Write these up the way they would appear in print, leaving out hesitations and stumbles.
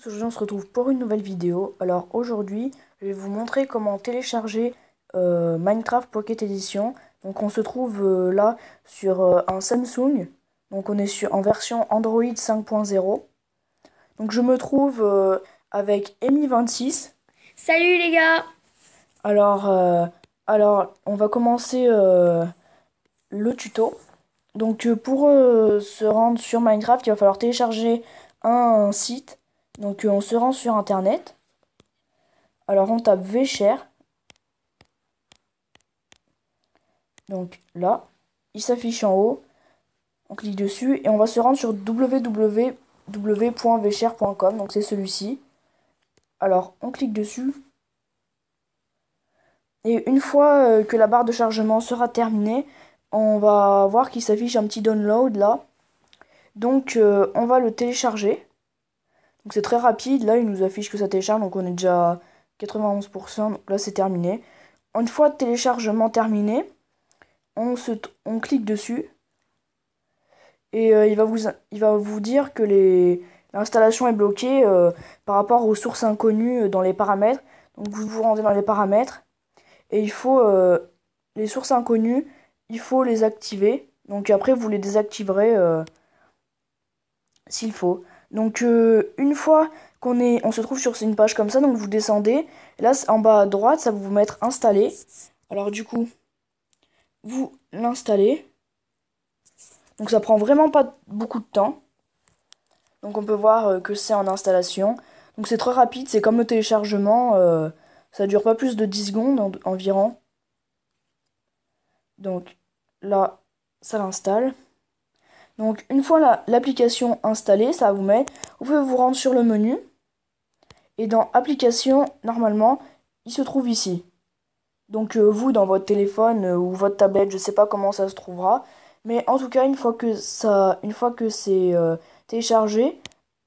Aujourd'hui on se retrouve pour une nouvelle vidéo. Alors aujourd'hui je vais vous montrer comment télécharger Minecraft Pocket Edition. Donc on se trouve là sur un Samsung. Donc on est en version Android 5.0. Donc je me trouve avec Amy26. Salut les gars! Alors, on va commencer le tuto. Donc pour se rendre sur Minecraft, il va falloir télécharger un site. Donc on se rend sur internet. Alors on tape vshare. Donc là, il s'affiche en haut. On clique dessus et on va se rendre sur www.vshare.com. Donc c'est celui-ci. Alors on clique dessus. Et une fois que la barre de chargement sera terminée, on va voir qu'il s'affiche un petit download là. Donc on va le télécharger. Donc c'est très rapide. Là il nous affiche que ça télécharge. Donc on est déjà à 91%. Donc là c'est terminé. Une fois le téléchargement terminé, on clique dessus. Et il va vous dire que l'installation est bloquée par rapport aux sources inconnues dans les paramètres. Donc vous vous rendez dans les paramètres. Et il faut les sources inconnues, il faut les activer. Donc après vous les désactiverez s'il faut. Donc une fois on se trouve sur une page comme ça, donc vous descendez. Et là en bas à droite, ça va vous mettre installer. Alors du coup, vous l'installez. Donc ça prend vraiment pas beaucoup de temps. Donc on peut voir que c'est en installation. Donc c'est très rapide, c'est comme le téléchargement. Ça dure pas plus de 10 secondes environ. Donc là, ça l'installe. Donc une fois l'application installée, ça va vous mettre. Vous pouvez vous rendre sur le menu. Et dans application, normalement, il se trouve ici. Donc vous, dans votre téléphone ou votre tablette, je sais pas comment ça se trouvera. Mais en tout cas, une fois que c'est téléchargé,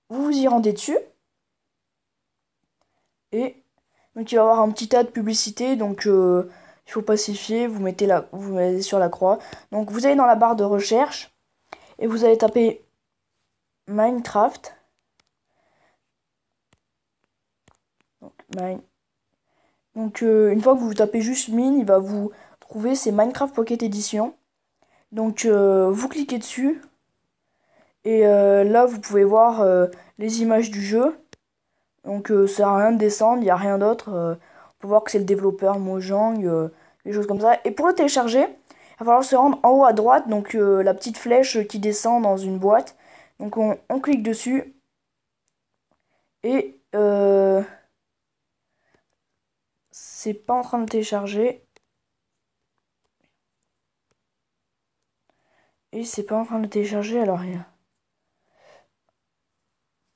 vous vous y rendez dessus. Et donc il va y avoir un petit tas de publicité. Donc il faut pacifier. Vous mettez sur la croix. Donc vous allez dans la barre de recherche. Et vous allez taper Minecraft. Donc une fois que vous tapez juste mine, il va vous trouver c'est Minecraft Pocket Edition. Donc vous cliquez dessus. Et là vous pouvez voir les images du jeu. Donc ça sert à rien de descendre, il n'y a rien d'autre. On peut voir que c'est le développeur Mojang, des choses comme ça. Et pour le télécharger, il va falloir se rendre en haut à droite, donc la petite flèche qui descend dans une boîte. Donc on clique dessus. Et c'est pas en train de télécharger. Et c'est pas en train de télécharger, alors rien.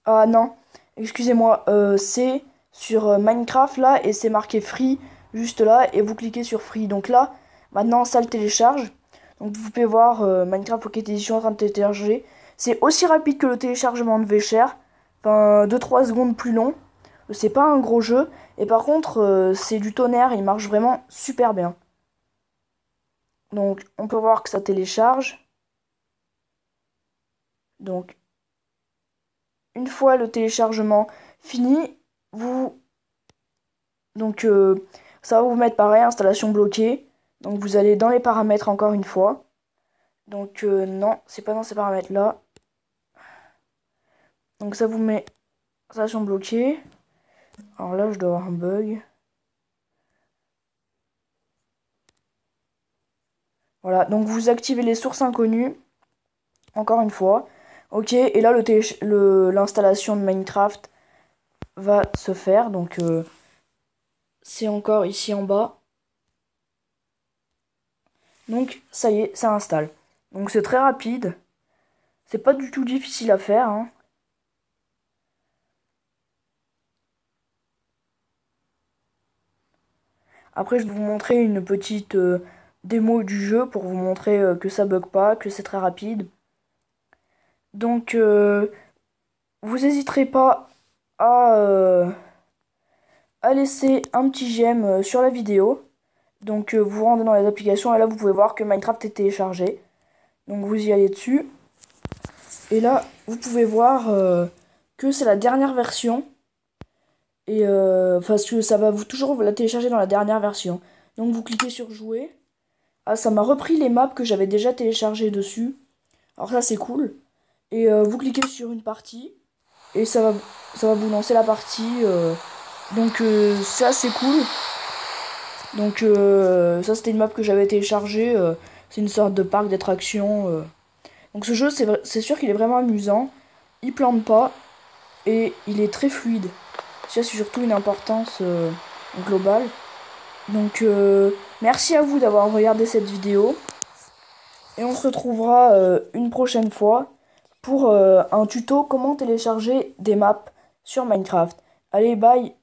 Ah non, excusez-moi, c'est sur Minecraft là et c'est marqué free juste là et vous cliquez sur free. Donc là, maintenant ça le télécharge. Donc vous pouvez voir Minecraft Pocket Edition en train de télécharger. C'est aussi rapide que le téléchargement de vshare. Enfin, 2-3 secondes plus long. C'est pas un gros jeu. Et par contre, c'est du tonnerre, il marche vraiment super bien. Donc on peut voir que ça télécharge. Donc une fois le téléchargement fini, ça va vous mettre pareil, installation bloquée. Donc vous allez dans les paramètres encore une fois. Donc non, c'est pas dans ces paramètres là. Donc ça vous met installation bloquée. Alors là je dois avoir un bug. Voilà, donc vous activez les sources inconnues. Encore une fois. Ok, et là l'installation de Minecraft va se faire. Donc c'est encore ici en bas. Donc ça y est, ça installe. Donc c'est très rapide. C'est pas du tout difficile à faire, hein. Après je vais vous montrer une petite démo du jeu pour vous montrer que ça bug pas, que c'est très rapide. Donc vous n'hésiterez pas à laisser un petit j'aime sur la vidéo. Donc vous vous rendez dans les applications et là vous pouvez voir que Minecraft est téléchargé. Donc vous y allez dessus. Et là vous pouvez voir que c'est la dernière version. Et parce que ça va toujours vous la télécharger dans la dernière version. Donc vous cliquez sur jouer. Ah, ça m'a repris les maps que j'avais déjà téléchargées dessus. Alors ça c'est cool. Et vous cliquez sur une partie. Et ça va vous lancer la partie. Donc ça c'est cool. Donc ça c'était une map que j'avais téléchargée. C'est une sorte de parc d'attractions. Donc ce jeu c'est sûr qu'il est vraiment amusant. Il plante pas. Et il est très fluide. Ça c'est surtout une importance globale. Donc merci à vous d'avoir regardé cette vidéo. Et on se retrouvera une prochaine fois pour un tuto comment télécharger des maps sur Minecraft. Allez, bye!